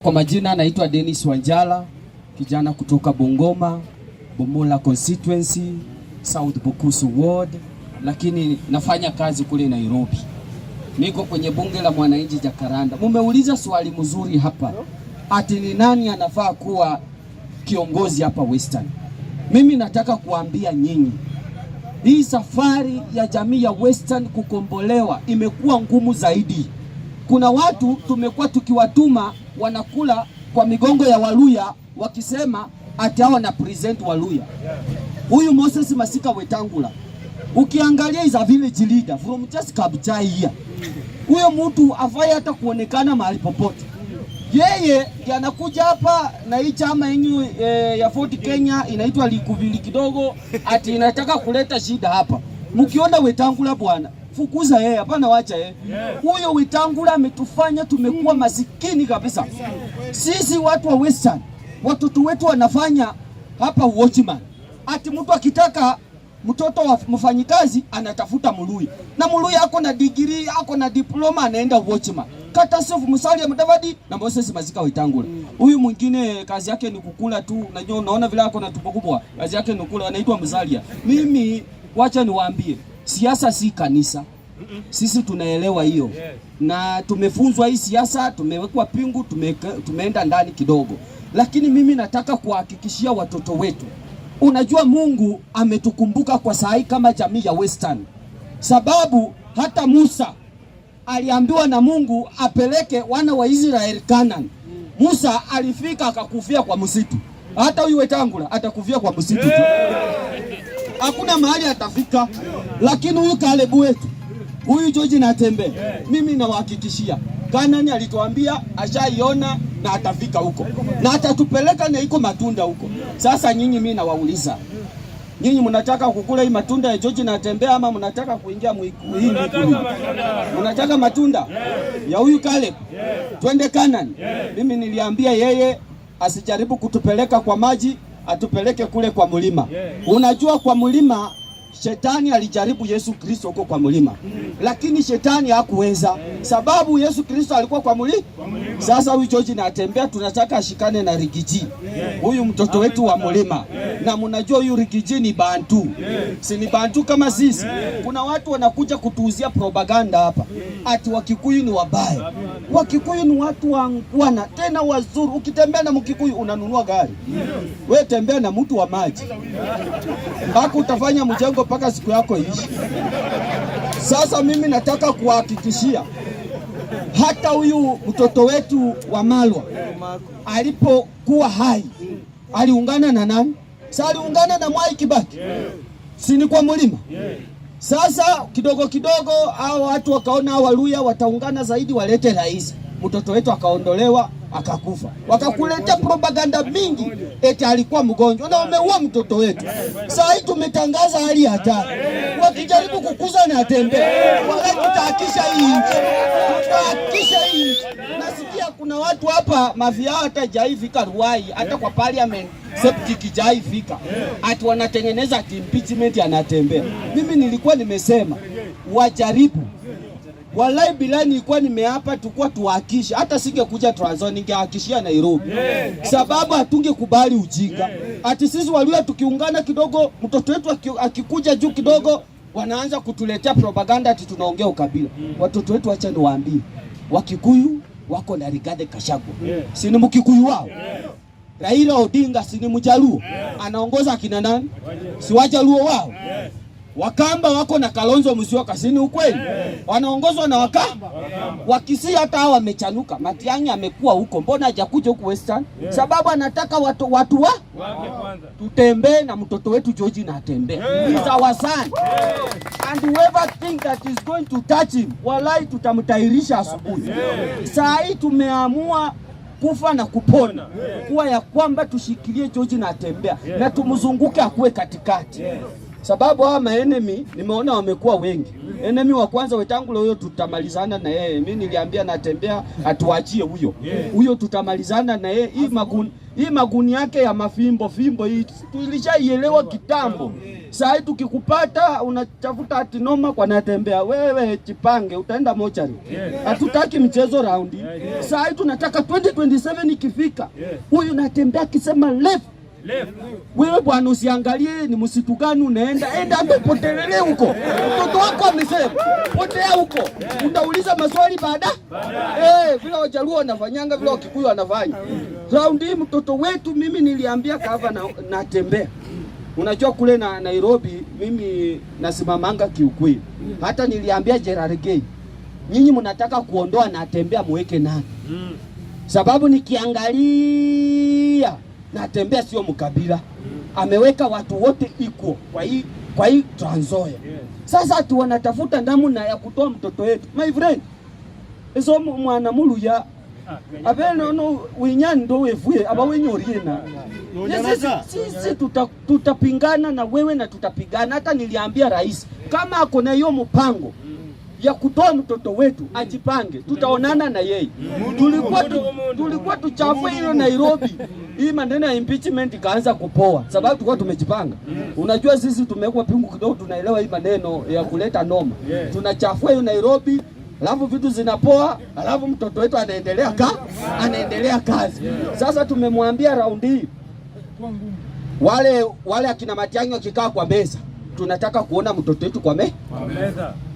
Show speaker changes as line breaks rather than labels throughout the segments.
Kwa majina naitwa Dennis Wanjala, kijana kutoka Bungoma, Bomola constituency, South Bukusu ward, lakini nafanya kazi kule Nairobi. Niko kwenye bunge la mwananchi Jacaranda. Mumeuliza swali mzuri hapa. Ati ni nani anafaa kuwa kiongozi hapa Western? Mimi nataka kuambia nyinyi, hii safari ya jamii ya Western kukombolewa imekuwa ngumu zaidi. Kuna watu tumekuwa tukiwatuma wanakula kwa migongo ya Waluya wakisema ati hao na present Waluya. Huyu Moses Masika Wetangula, ukiangalia is a village leader from just Kabuchai here. Huyo mtu afai hata kuonekana mahali popote. Yeye ndiye anakuja hapa na hii chama yenyu ya Ford Kenya inaitwa Likuvili kidogo ati inataka kuleta shida hapa. Mkiona Wetangula bwana, fukuza yeye, hapana wacha yeye. Huyo Wetangula ametufanya tumekuwa masikini kabisa. Sisi watu wa Western, watoto wetu wanafanya hapa watchman. Ati mtu akitaka mtoto wa mfanyikazi anatafuta Muluya. Na Muluya ako na degree, ako na diploma, anaenda watchman. Katasofu Musalia Mudavadi na Moses Masika Wetangula. Huyu mwingine kazi yake ni kukula tu. Unajua unaona vile ako na tumbo kubwa. Kazi yake ni kukula, anaitwa Musalia. Mimi wacha niwaambie, siasa si kanisa. Sisi tunaelewa hiyo. Na tumefunzwa hii siasa, tumewekwa pingu, tumeenda ndani kidogo. Lakini mimi nataka kuhakikishia watoto wetu. Unajua Mungu ametukumbuka kwa saa hii kama jamii ya Western. Sababu hata Musa aliambiwa na Mungu apeleke wana wa Israeli Canaan. Musa alifika akakufia kwa msitu. Hata huyu Wetangula atakufia kwa msitu tu. Hakuna mahali atafika. Lakini huyu Caleb wetu, huyu George Natembe, mimi nawahakikishia Canaan alituambia ashaiona na atafika huko. Na atatupeleka na iko matunda huko. Sasa nyinyi mimi nawauliza, nyinyi mnataka kukula hii matunda ya George Natembe ama mnataka kuingia hii mikuli? Mnataka matunda ya huyu Caleb? Twende Canaan. Mimi niliambia yeye asijaribu kutupeleka kwa maji, atupeleke kule kwa mlima. Unajua kwa mlima Shetani alijaribu Yesu Kristo huko kwa mlima. Lakini shetani hakuweza. Sababu Yesu Kristo alikuwa kwa mlima. Sasa huyu George Natembe tunataka ashikane na Rigiji. Huyu mtoto wetu wa mlima. Na mnajua huyu Rigiji ni Bantu. Si ni Bantu kama sisi. Kuna watu wanakuja kutuuzia propaganda hapa. Ati Wakikuyu ni wabaya. Wakikuyu ni watu wangwana, tena wazuri. Ukitembea na Mkikuyu unanunua gari. Wewe tembea na mtu wa maji. Mpaka utafanya mjengo mpaka siku yako ishi. Sasa mimi nataka kuhakikishia hata huyu mtoto wetu wa Malwa alipokuwa hai aliungana na nani? Sasa aliungana na Mwai Kibaki. Si ni kwa mlima? Sasa kidogo kidogo hao watu wakaona hao Waluya wataungana zaidi walete rais. Mtoto wetu akaondolewa akakufa. Wakakuletea propaganda mingi eti alikuwa mgonjwa na wameua mtoto wetu. Sasa hii tumetangaza hali hatari. Wakijaribu kukuza na Natembe, wala tutahakisha hii. Tutahakisha hii. Nasikia kuna watu hapa mafia hata jaifika Ruai, hata kwa parliament septic jaifika. Ati wanatengeneza impeachment ya Natembe. Mimi nilikuwa nimesema wajaribu. Wallahi bilani nilikuwa nimeapa tukua tuhakisha. Hata singekuja Trans Nzoia ningehakishia Nairobi. Sababu hatungekubali ujinga. Ati sisi Waluya tukiungana kidogo, mtoto wetu akikuja juu kidogo, wanaanza kutuletea propaganda ati tunaongea ukabila. Watoto wetu acha niwaambie, Wakikuyu wako na Rigathi Gachagua. Si ni Mkikuyu wao? Raila Odinga si ni Mjaluo? Anaongoza akina nani? Si Wajaluo wao? Wakamba wako na Kalonzo Musyoka, si ni ukweli? Wanaongozwa na Wakamba. Wakisii hata hao wamechanuka. Matiang'i amekuwa huko, mbona hajakuja huku Western? Sababu anataka watu wa tutembee na mtoto wetu George Natembe. He's our son. And whoever think that is going to touch him, wallahi tutamtairisha asubuhi. Saa hii tumeamua kufa na kupona. Kuwa ya kwamba tushikilie George Natembe na tumzunguke akuwe katikati. sababu hawa maenemy nimeona wamekuwa wengi. Enemy wa kwanza Wetangula, huyo tutamalizana na yeye. Mimi niliambia Natembeya atuachie huyo tutamalizana na yeye. Hii maguni yake ya mafimbo hii tulishaielewa kitambo. Sasa tukikupata unatafuta atinoma kwa Natembeya, wewe chipange, utaenda mochari. Hatutaki mchezo raundi. Sasa tunataka 2027 ikifika, huyu Natembeya akisema left, wewe bwana usiangalie ni msitu gani unaenda, enda hata potelele huko. Mtoto wako amesema potea huko, utauliza maswali baada. Vile Wajaluo wanafanyanga, vile Wakikuyu wanafanya. Raundi hii mtoto wetu, mimi niliambia kava na Natembeya. Unajua kule na Nairobi mimi nasimamanga kiukweli. Hata niliambia Gerard Gay, nyinyi mnataka kuondoa Natembeya muweke nani? Sababu nikiangalia Natembeya sio mkabila. Ameweka watu wote equal kwa hii Trans Nzoia. Sasa tu wanatafuta namna ya kutoa mtoto wetu. My friend, eso mwana muluya abeno no winyani ndo wevuye aba wenyoriena. Sisi tutapingana na wewe na tutapigana. Hata niliambia rais kama ako na hiyo mpango ya kutoa mtoto wetu ajipange, tutaonana na yeye. Tulikuwa tuchafue hiyo Nairobi. Hii maneno ya impeachment ikaanza kupoa sababu tulikuwa tumejipanga. Unajua sisi tumekuwa pingu kidogo, tunaelewa hii maneno ya kuleta noma. Tunachafua hiyo Nairobi, alafu vitu zinapoa, alafu mtoto wetu anaendelea kazi. Sasa tumemwambia raundi hii wale akina Matiang'i wakikaa kwa meza, tunataka kuona mtoto wetu kwa meza.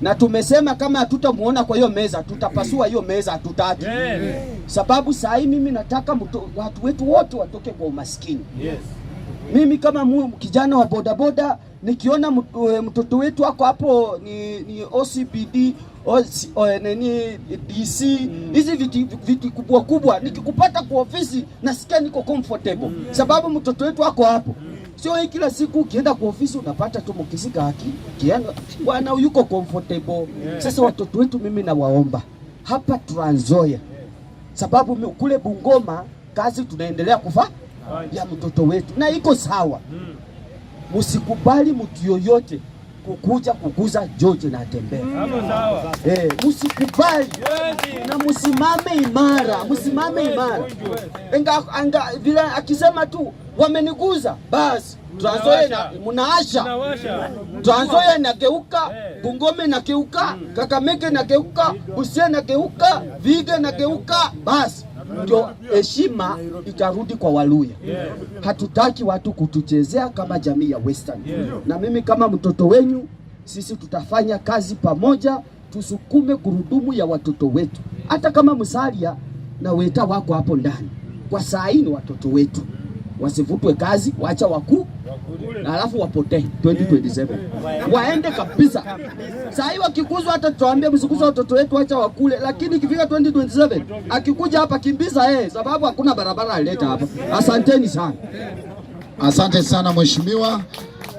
Na tumesema kama hatutamuona kwa hiyo meza, tutapasua hiyo meza, hatutaki. Sababu saa hii mimi nataka watu wetu wote watoke kwa umaskini. Mimi kama kijana wa bodaboda, nikiona mtoto wetu wako hapo ni OCBD, DC, hizi viti kubwa, nikikupata kwa ofisi nasikia niko comfortable. Sababu mtoto wetu wako hapo. Sio hii kila siku ukienda kwa ofisi unapata tu mkisika haki. Kiana bwana yuko comfortable. Sasa watoto wetu mimi nawaomba hapa Trans Nzoia, sababu kule Bungoma kazi tunaendelea kufa ya mtoto wetu na iko sawa. Musikubali mtu yoyote kukuja kuguza George Natembeya. Musikubali na musimame imara, Anga vile akisema tu wameniguza basi Trans Nzoia munaasha. Trans Nzoia inageuka, Bungoma inageuka, Kakamega inageuka, Busia inageuka, Vihiga inageuka, basi ndio heshima itarudi kwa Waluya. Hatutaki watu kutuchezea kama jamii ya Western. Na mimi kama mtoto wenyu, sisi tutafanya kazi pamoja, tusukume gurudumu ya watoto wetu. Hata kama Musalia na Weta wako hapo ndani, kwa saa hii ni watoto wetu. Wasivutwe kazi, wacha wakuu na alafu wapotee 2027. Waende kabisa. Saa hii wakikuzwa hata tuambie msikuza watoto wetu wacha wakule, lakini ikifika 2027 akikuja hapa kimbiza sababu hakuna barabara aleta hapa. Asanteni sana.
Asante sana mheshimiwa.